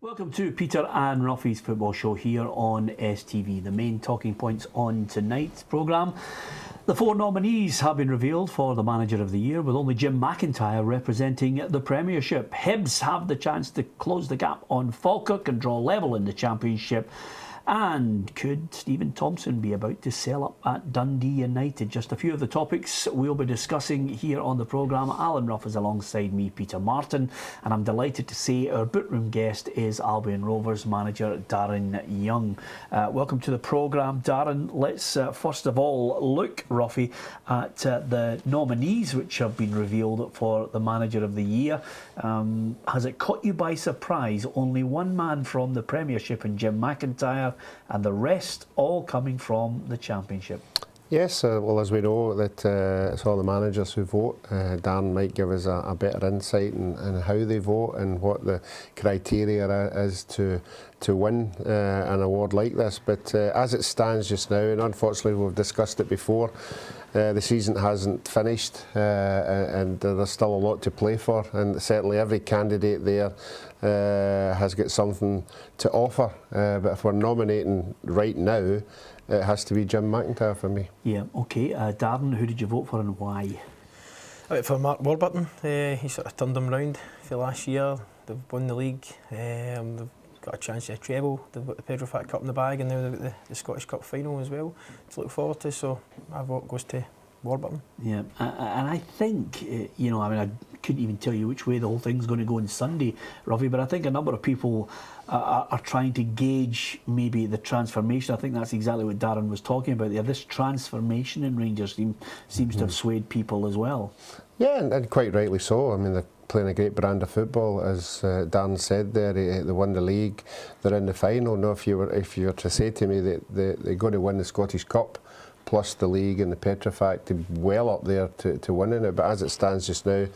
Welcome to Peter and Ruffy's football show here on STV. The main talking points on tonight's programme. The four nominees have been revealed for the Manager of the Year, with only Jim McIntyre representing the Premiership. Hibs have the chance to close the gap on Falkirk and draw level in the Championship. And could Stephen Thompson be about to sell up at Dundee United? Just a few of the topics we'll be discussing here on the programme. Alan Ruff is alongside me, Peter Martin, and I'm delighted to say our bootroom guest is Albion Rovers manager Darren Young. Welcome to the programme, Darren. Let's first of all look, Ruffy, at the nominees which have been revealed for the Manager of the Year. Has it caught you by surprise? Only one man from the Premiership in Jim McIntyre, and the rest all coming from the Championship. Yes, well, as we know that it's all the managers who vote. Darren might give us a better insight in how they vote and what the criteria is to win an award like this. But as it stands just now, and unfortunately we've discussed it before, the season hasn't finished and there's still a lot to play for, and certainly every candidate there has got something to offer. But if we're nominating right now, it has to be Jim McIntyre for me. Yeah, OK. Darren, who did you vote for and why? I went for Mark Warburton. He sort of turned them round for last year. They've won the league. They've got a chance at a treble. They've got the Pedro Cup in the bag, and now they've got the Scottish Cup final as well to look forward to. So my vote goes to Warburton. Yeah, and I think, I couldn't even tell you which way the whole thing's going to go on Sunday, Ruffy, but I think a number of people are trying to gauge maybe the transformation. I think that's exactly what Darren was talking about there. This transformation in Rangers seems to have swayed people as well. Yeah, and quite rightly so. I mean, they're playing a great brand of football, as Darren said there. They won the league, they're in the final. Now, if you were to say to me that they're going to win the Scottish Cup, plus the league and the Petrofac, to well up there to winning it. But as it stands just now,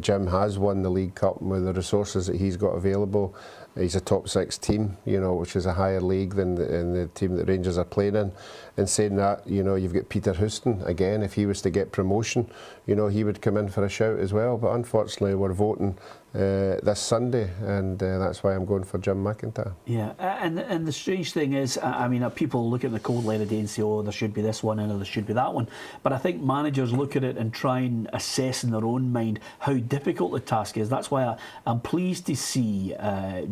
Jim has won the League Cup with the resources that he's got available. He's a top six team, which is a higher league than the team that Rangers are playing in. And saying that, you've got Peter Houston again. If he was to get promotion, he would come in for a shout as well. But unfortunately, we're voting this Sunday, and that's why I'm going for Jim McIntyre. Yeah, and the strange thing is, people look at the cold light of day and say, oh, there should be this one and there should be that one. But I think managers look at it and try and assess in their own mind how difficult the task is. That's why I'm pleased to see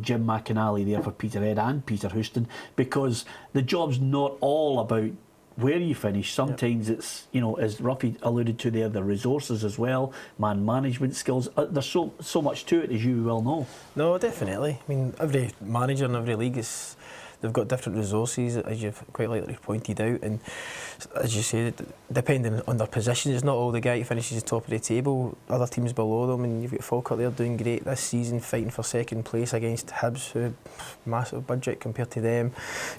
Jim McInally there for Peterhead and Peter Houston, because the job's not all about where you finish. Sometimes it's, as Ruffy alluded to there, the resources as well, man management skills. There's so much to it, as you well know. No, definitely. I mean, every manager in every league they've got different resources, as you've quite rightly pointed out, and as you said, depending on their position, it's not all the guy who finishes top of the table. Other teams below them, and you've got Falkirk there doing great this season, fighting for second place against Hibs, who massive budget compared to them.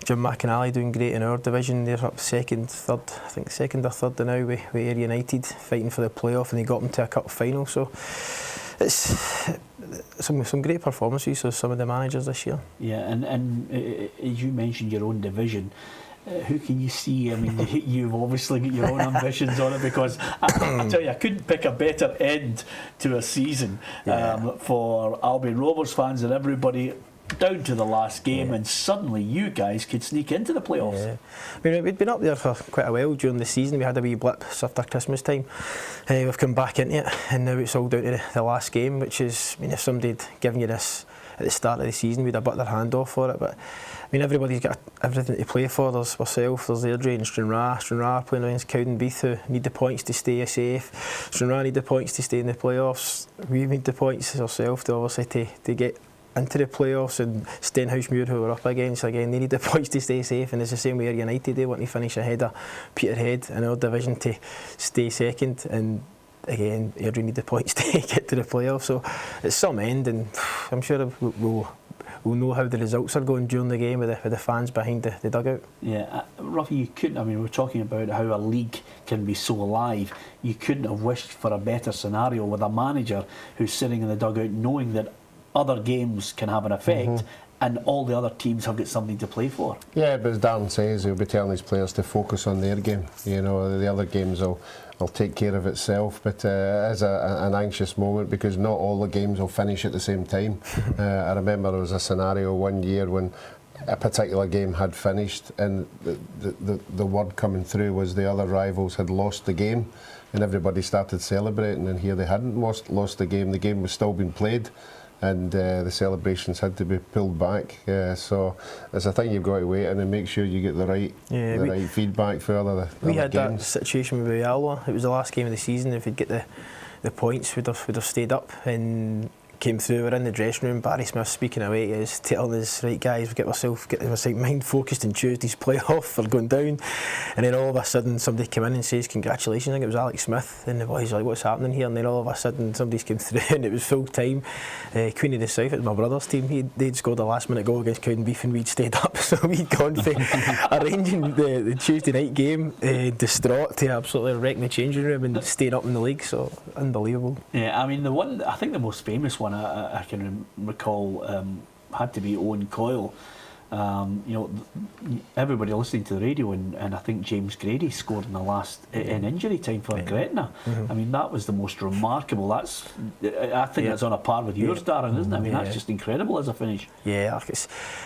Jim McInally doing great in our division. They're up second or third now with Ayr United, fighting for the playoff, and they got them to a cup final. So it's some great performances of some of the managers this year. Yeah, and as you mentioned, your own division, who can you see? I mean, you've obviously got your own ambitions on it, because I tell you, I couldn't pick a better end to a season for Albion Rovers fans and everybody down to the last game, and suddenly you guys could sneak into the playoffs. Yeah. I mean, we'd been up there for quite a while during the season. We had a wee blip after Christmas time. We've come back into it, and now it's all down to the last game, which is, I mean, if somebody had given you this at the start of the season, we'd have bit their hand off for it. But I mean, everybody's got everything to play for. There's myself, there's Airdrie and Stranraer playing against Cowdenbeath, who need the points to stay safe. Stranraer need the points to stay in the playoffs. We need the points ourselves to obviously to get into the playoffs, and Stenhousemuir, who we're up against, again, they need the points to stay safe, and it's the same way Ayr United. They want to finish ahead of Peterhead in our division to stay second, and again, Airdrie need the points to get to the playoffs. So it's some end, and I'm sure we'll know how the results are going during the game with the fans behind the dugout. Yeah, Ruffy, you couldn't, I mean, we're talking about how a league can be so alive. You couldn't have wished for a better scenario with a manager who's sitting in the dugout knowing that other games can have an effect, and all the other teams have got something to play for. Yeah, but as Darren says, he'll be telling his players to focus on their game. You know, the other games will take care of itself, but it is an anxious moment because not all the games will finish at the same time. I remember there was a scenario one year when a particular game had finished and the word coming through was the other rivals had lost the game, and everybody started celebrating, and here they hadn't lost the game was still being played, and the celebrations had to be pulled back. So it's a thing you've got to wait and make sure you get the right right feedback for the we had games. That situation with Alloa. It was the last game of the season. If we'd get the points, we'd have stayed up and came through. We're in the dressing room. Barry Smith speaking away to us, telling us, right guys, get our mind focused on Tuesday's playoff. We're going down, and then all of a sudden somebody came in and says congratulations. I think it was Alex Smith, and the boys were like, what's happening here? And then all of a sudden somebody's came through and it was full time. Queen of the South, it was my brother's team. They'd scored a last minute goal against Cowdenbeath and we'd stayed up, so we'd gone for arranging the Tuesday night game, distraught, to absolutely wrecking the changing room and staying up in the league. So unbelievable. Yeah, I mean I think the most famous one I can recall had to be Owen Coyle. Everybody listening to the radio, and I think James Grady scored in the last in injury time for Gretna. I mean, that was the most remarkable. I think that's on a par with yours, Darren, isn't it? I mean, that's just incredible as a finish. Yeah,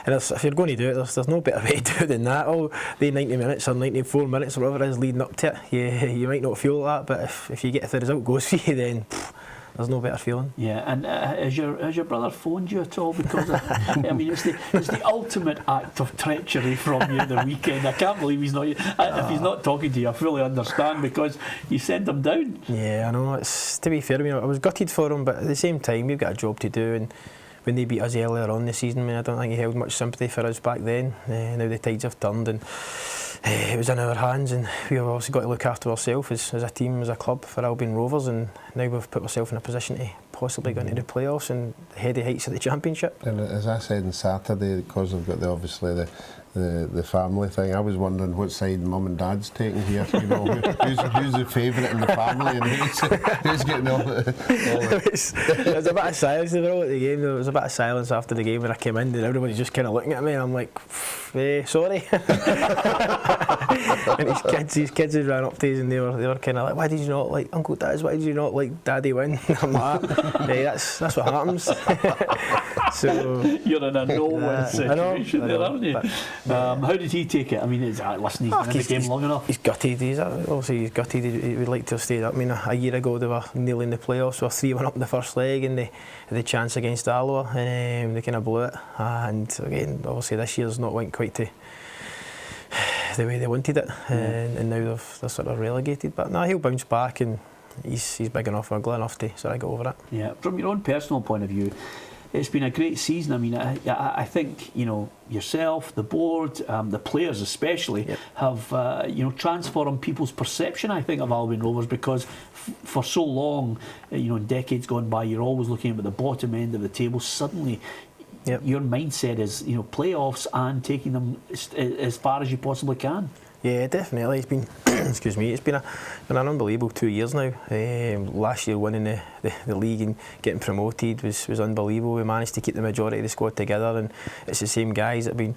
and if you're going to do it, there's no better way to do it than that. All the 90 minutes or 94 minutes or whatever it is leading up to it, you might not feel that, but if you get, if the result goes for you, then there's no better feeling. Yeah, and has your brother phoned you at all? Because I mean, it's the ultimate act of treachery from you the weekend. I can't believe he's not. If he's not talking to you, I fully understand, because you sent him down. Yeah, I know. It's, to be fair, I mean, I was gutted for him, but at the same time, we've got a job to do. And when they beat us earlier on this season, I mean, I don't think he held much sympathy for us back then. Now the tides have turned, and it was in our hands, and we've obviously got to look after ourselves as a team, as a club, for Albion Rovers, and now we've put ourselves in a position to possibly go into the playoffs and head the heights of the championship. And as I said on Saturday, because I've got obviously the family thing, I was wondering what side Mum and Dad's taking here. You know, who's the favourite in the family, and who's getting all the. There was a bit of silence at the game. There was a bit of silence after the game when I came in, and everybody's just kind of looking at me, and I'm like, sorry. And his kids had ran up to us, and they were kind of like, why did you not like Uncle Daz? Why did you not like Daddy win? I'm like, that's what happens. So you're in a no-win situation there, aren't you? How did he take it? I mean, listen, he's been in the game long enough. He's gutted. He's gutted. He would like to have stayed up. I mean, a year ago they were nearly in the playoffs. They were 3-1 up in the first leg, and they had the chance against Alloa, and they kind of blew it. And again, obviously this year's not went quite to the way they wanted it, and now they're sort of relegated. But no, he'll bounce back, and he's big enough, ugly enough to sort of get over it. Yeah, from your own personal point of view, it's been a great season. I mean, I think, you know, yourself, the board, the players especially, have transformed people's perception, I think, of Albion Rovers, because for so long, in decades gone by, you're always looking at the bottom end of the table. Suddenly, your mindset is, playoffs and taking them as far as you possibly can. Yeah, definitely. It's been, excuse me, it's been an unbelievable 2 years now. Last year winning the league and getting promoted was unbelievable. We managed to keep the majority of the squad together, and it's the same guys that have been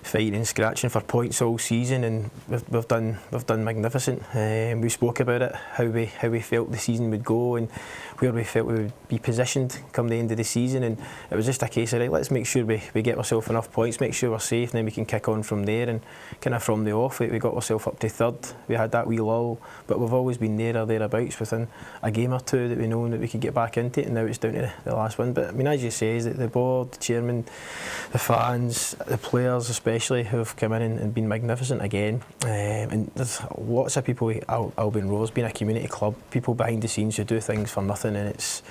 fighting and scratching for points all season, and we've done magnificent. We spoke about it, how we felt the season would go and where we felt we would be positioned come the end of the season, and it was just a case of, right, let's make sure we get ourselves enough points, make sure we're safe, and then we can kick on from there. And kind of from the off, we got ourselves up to third. We had that wee lull, but we've always been there or thereabouts within a game or two that we know that we could get back into it, and now it's down to the last one. But I mean, as you say, the board, the chairman, the fans, the players especially, who've come in and been magnificent again. And there's lots of people at Albion Rovers, being a community club, people behind the scenes who do things for nothing, and it's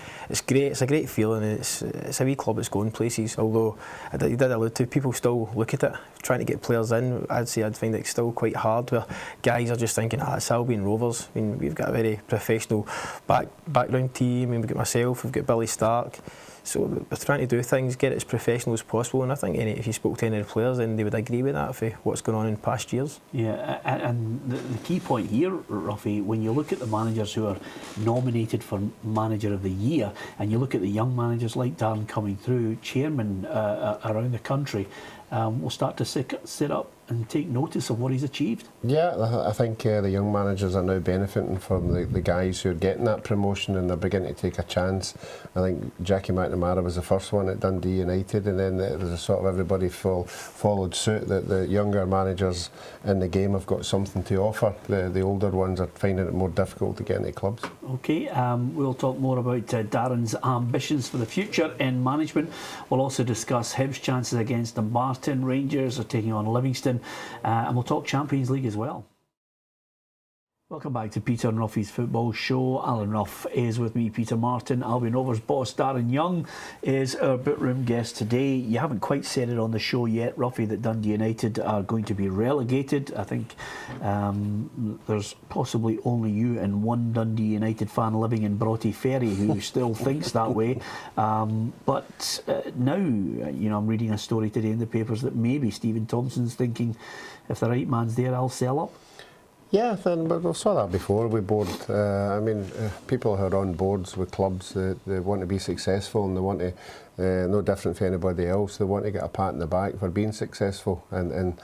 great. It's a great feeling, and it's a wee club that's going places. Although you did allude to, people still look at it, trying to get players in. I'd find it still quite hard, where guys are just thinking, it's Albion Rovers. I mean, we've got a very professional background team. I mean, we've got myself, we've got Billy Stark, So they're trying to do things, get it as professional as possible, and I think if you spoke to any of the players, then they would agree with that for what's going on in past years. Yeah, and the key point here, Ruffy, when you look at the managers who are nominated for Manager of the Year, and you look at the young managers like Darren coming through, chairmen around the country, will start to sit up and take notice of what he's achieved. Yeah, I think the young managers are now benefiting from the guys who are getting that promotion, and they're beginning to take a chance. I think Jackie McNamara was the first one at Dundee United, and then there was a sort of everybody followed suit. That the younger managers in the game have got something to offer. The older ones are finding it more difficult to get into clubs. Okay, we'll talk more about Darren's ambitions for the future in management. We'll also discuss Hibs' chances against Dumbarton. Rangers are taking on Livingston. And we'll talk Champions League as well. Welcome back to Peter and Ruffy's Football Show. Alan Ruff is with me, Peter Martin. Albion Rovers boss Darren Young is our Bootroom guest today. You haven't quite said it on the show yet, Ruffy, that Dundee United are going to be relegated. I think there's possibly only you and one Dundee United fan living in Broughty Ferry who still thinks that way. But now, I'm reading a story today in the papers that maybe Stephen Thompson's thinking, if the right man's there, I'll sell up. Yeah, but we saw that before with board. People who are on boards with clubs, they want to be successful, and they want to, no different from anybody else, they want to get a pat on the back for being successful and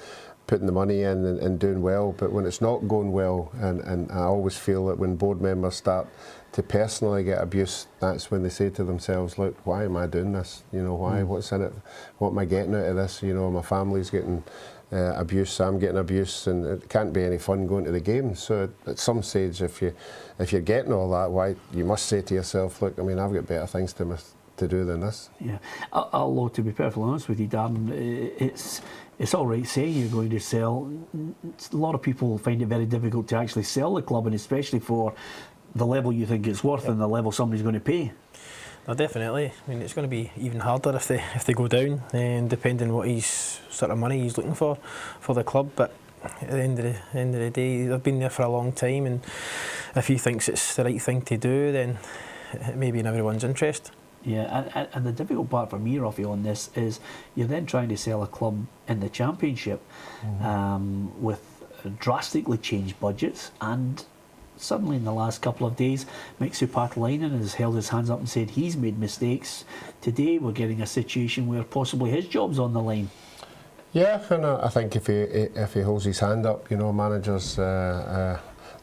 putting the money in and doing well. But when it's not going well, and I always feel that when board members start to personally get abuse, that's when they say to themselves, look, why am I doing this? Why? What's in it? What am I getting out of this? My family's getting abuse, I'm getting abuse, and it can't be any fun going to the game. So at some stage, if you're getting all that, why, you must say to yourself, look, I've got better things to do than this. Yeah, although to be perfectly honest with you, Darren, it's all right saying you're going to sell. A lot of people find it very difficult to actually sell the club, and especially for the level you think it's worth and the level somebody's going to pay. No, definitely. It's going to be even harder if they go down, and depending what sort of money he's looking for the club. But at the end of the day, they've been there for a long time, and if he thinks it's the right thing to do, then it may be in everyone's interest. Yeah, and the difficult part for me, Ruffy, on this is you're then trying to sell a club in the Championship with drastically changed budgets, and suddenly in the last couple of days, Mixu Patalainen has held his hands up and said he's made mistakes. Today we're getting a situation where possibly his job's on the line. Yeah, and I think if he holds his hand up, managers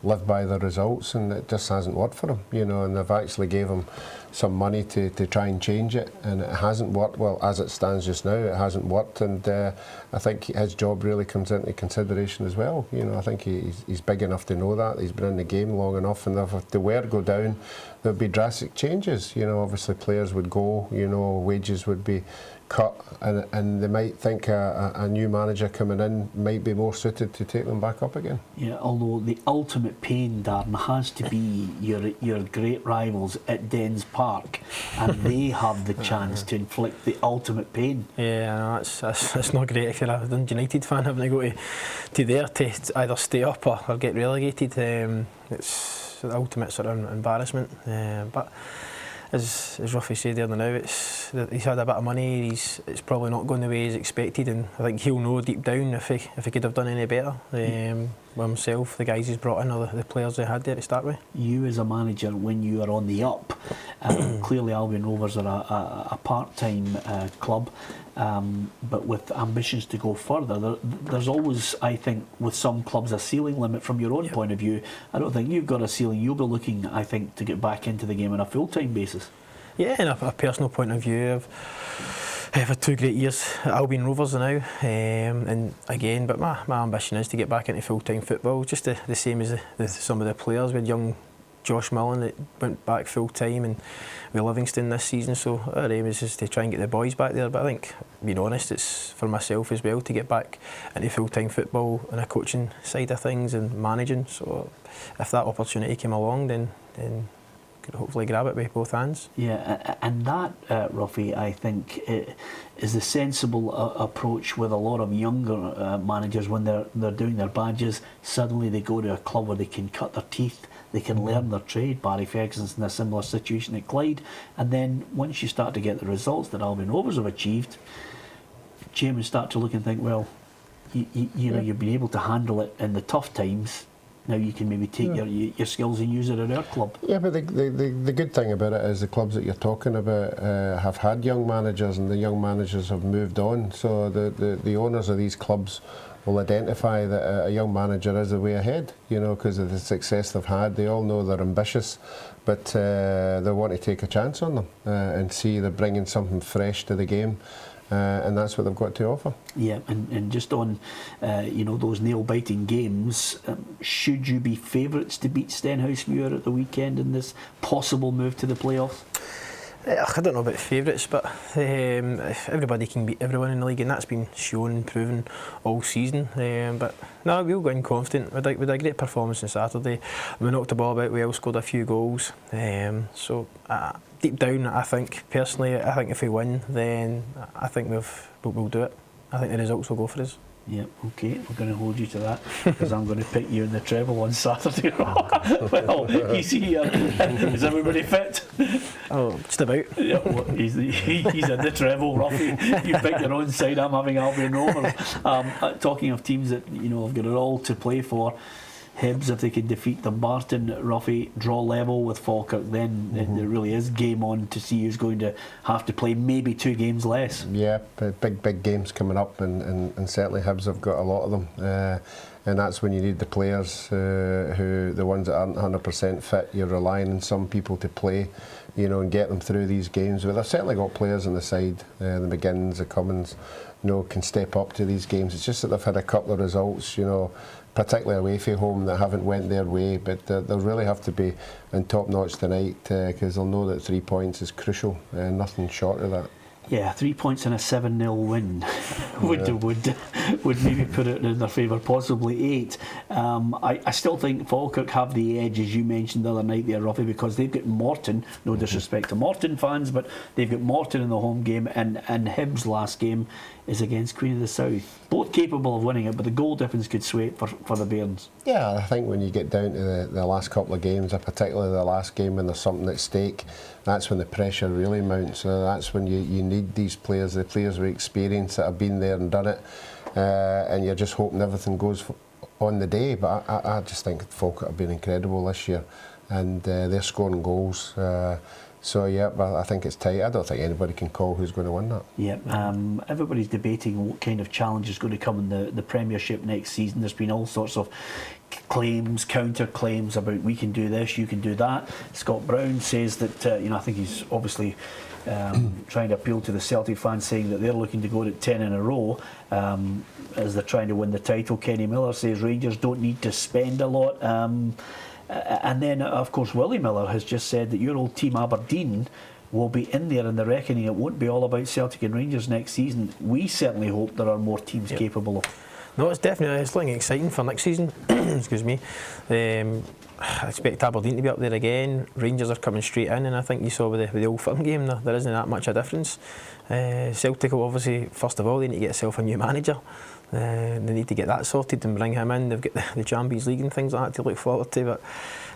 live by the results, and it just hasn't worked for him, and they've actually gave him some money to try and change it, and it hasn't worked. Well, as it stands just now, it hasn't worked, and I think his job really comes into consideration as well. I think he's big enough to know that. He's been in the game long enough, and if the were go down, there'd be drastic changes. Obviously players would go, wages would be cut, and they might think a new manager coming in might be more suited to take them back up again. Yeah, although the ultimate pain, Darren, has to be your great rivals at Dens Park, and they have the chance to inflict the ultimate pain. Yeah, I know, it's not great if you're a Dundee United fan having to go to there to either stay up or get relegated. It's the ultimate sort of embarrassment, but as Ruffy said there now, he's had a bit of money. It's probably not going the way he's expected, and I think he'll know deep down if he could have done any better with himself, the guys he's brought in, or the players they had there to start with. You as a manager, when you are on the up, clearly Albion Rovers are a part-time club, but with ambitions to go further. There's always, I think, with some clubs, a ceiling limit from your own point of view. I don't think you've got a ceiling. You'll be looking, I think, to get back into the game on a full-time basis. Yeah, in a personal point of view, I've had 2 great years at Albion Rovers now, and again, but my ambition is to get back into full-time football, just the same as some of the players. We had young Josh Mullen that went back full-time, and with Livingston this season, so our aim is just to try and get the boys back there. But I think, being honest, it's for myself as well to get back into full-time football and a coaching side of things and managing. So if that opportunity came along, then could hopefully grab it with both hands. Yeah, and that, Ruffy, I think is the sensible approach with a lot of younger managers when they're doing their badges. Suddenly they go to a club where they can cut their teeth, they can learn their trade. Barry Ferguson's in a similar situation at Clyde, and then once you start to get the results that Albion Rovers have achieved, chairmen start to look and think, well, you know, you've been able to handle it in the tough times. Now you can maybe take your skills and use it at our club. Yeah, but the good thing about it is the clubs that you're talking about have had young managers, and the young managers have moved on. So the owners of these clubs will identify that a young manager is the way ahead, you know, because of the success they've had. They all know they're ambitious, but they want to take a chance on them and see they're bringing something fresh to the game. And that's what they've got to offer. Yeah, and just on, you know, those nail-biting games, should you be favourites to beat Stenhousemuir at the weekend in this possible move to the playoffs? I don't know about favourites, but everybody can beat everyone in the league, and that's been shown and proven all season. But no, we'll go in confident. We had a great performance on Saturday. We knocked the ball about well, scored a few goals. So deep down, I think personally, I think if we win, then I think we'll do it. I think the results will go for us. Yeah, okay, we're going to hold you to that, because I'm going to pick you in the treble on Saturday. Well, he's here. Is everybody fit? Oh, just about. Yeah, well, he's in the treble, Ruffy. You picked your own side. I'm having Albion Rovers. Talking of teams that, you know, have got it all to play for, Hibs, if they can defeat them, Barton, Ruffy, draw level with Falkirk, then there really is game on to see who's going to have to play maybe 2 games less. Yeah, big games coming up, and certainly Hibs have got a lot of them. And that's when you need the players, who the ones that aren't 100% fit. You're relying on some people to play, you know, and get them through these games. But they've certainly got players on the side. The McGinns, the Cummins, you know, can step up to these games. It's just that they've had a couple of results, you know, particularly away from home, that haven't went their way. But they'll really have to be in top notch tonight, because they'll know that 3 points is crucial, and nothing short of that. Yeah, 3 points and a 7-0 win would maybe put it in their favour, possibly 8. I still think Falkirk have the edge, as you mentioned the other night there, Ruffy, because they've got Morton, no disrespect to Morton fans, but they've got Morton in the home game, and Hibs' last game is against Queen of the South. Both capable of winning it, but the goal difference could sway it for the Bairns. Yeah, I think when you get down to the last couple of games, particularly the last game when there's something at stake, that's when the pressure really mounts. That's when you need these players, the players with experience that have been there and done it, and you're just hoping everything goes on the day. But I just think Falkirk have been incredible this year, and they're scoring goals. So yeah, but I think it's tight. I don't think anybody can call who's going to win that. Yeah, everybody's debating what kind of challenge is going to come in the Premiership next season. There's been all sorts of claims, counter claims about we can do this, you can do that. Scott Brown says that you know, I think he's obviously trying to appeal to the Celtic fans, saying that they're looking to go to 10 in a row as they're trying to win the title. Kenny Miller says Rangers don't need to spend a lot. And then, of course, Willie Miller has just said that your old team Aberdeen will be in there in the reckoning. It won't be all about Celtic and Rangers next season. We certainly hope there are more teams capable of. No, it's looking exciting for next season. Excuse me. I expect Aberdeen to be up there again. Rangers are coming straight in, and I think you saw with the Old Firm game there isn't that much of a difference. Celtic will obviously, first of all, they need to get themselves a new manager. They need to get that sorted and bring him in. They've got the Champions League and things like that to look forward to, but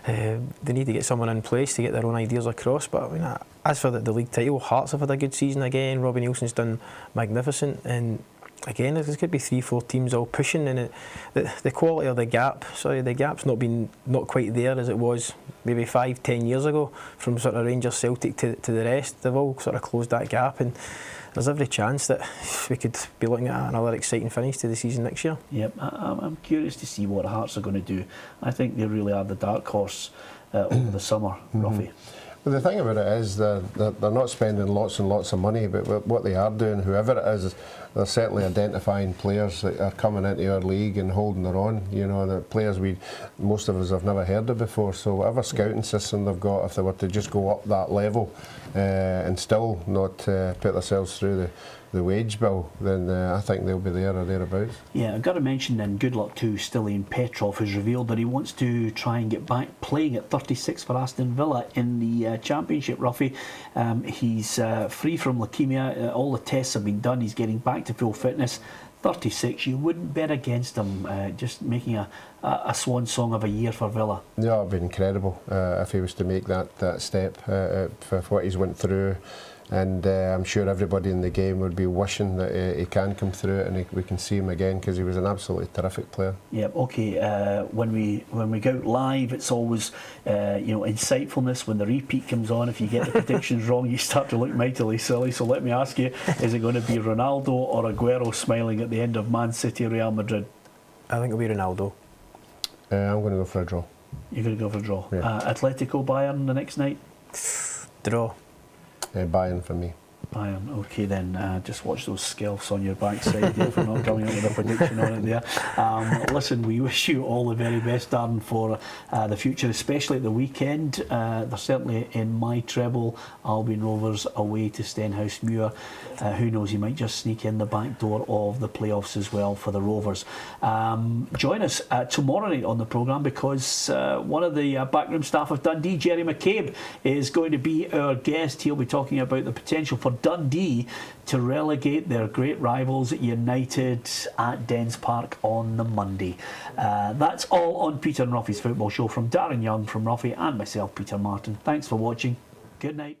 they need to get someone in place to get their own ideas across. But I mean, as for the league title, Hearts have had a good season again. Robbie Nielsen's done magnificent, and again, there's could be 3-4 teams all pushing, and the quality of the gap's not quite there as it was maybe 5-10 years ago, from sort of Rangers, Celtic to the rest. They've all sort of closed that gap, and there's every chance that we could be looking at another exciting finish to the season next year. Yep, I'm curious to see what Hearts are going to do. I think they really are the dark horse over the summer, Ruffy. Well, the thing about it is they're not spending lots and lots of money, but what they are doing, whoever it is, they're certainly identifying players that are coming into our league and holding their own. You know, the players most of us have never heard of before. So whatever scouting system they've got, if they were to just go up that level and still not put themselves through the wage bill, then I think they'll be there or thereabouts. Yeah, I've got to mention then good luck to Stilian Petrov, who's revealed that he wants to try and get back playing at 36 for Aston Villa in the Championship, Ruffy. He's free from leukaemia, all the tests have been done, he's getting back to full fitness. 36, you wouldn't bet against him just making a swan song of a year for Villa. Yeah, it'd be incredible if he was to make that step for what he's went through. And I'm sure everybody in the game would be wishing that he can come through it and we can see him again, because he was an absolutely terrific player. Yeah, okay. When we go out live, it's always insightfulness. When the repeat comes on, if you get the predictions wrong, you start to look mightily silly. So let me ask you: is it going to be Ronaldo or Aguero smiling at the end of Man City Real Madrid? I think it'll be Ronaldo. I'm going to go for a draw. You're going to go for a draw. Yeah. Atletico Bayern the next night. Draw. Bayern for me. Bayern, okay then, just watch those skelfs on your backside there for not coming up with a prediction on it there. Listen, we wish you all the very best, Darren, for the future, especially at the weekend. They're certainly in my treble, Albion Rovers away to Stenhousemuir. Who knows, you might just sneak in the back door of the playoffs as well for the Rovers. Join us tomorrow night on the programme, because one of the backroom staff of Dundee, Jerry McCabe, is going to be our guest. He'll be talking about the potential for Dundee to relegate their great rivals United at Dens Park on the Monday. That's all on Peter and Ruffy's Football Show from Darren Young, from Ruffy and myself, Peter Martin. Thanks for watching. Good night.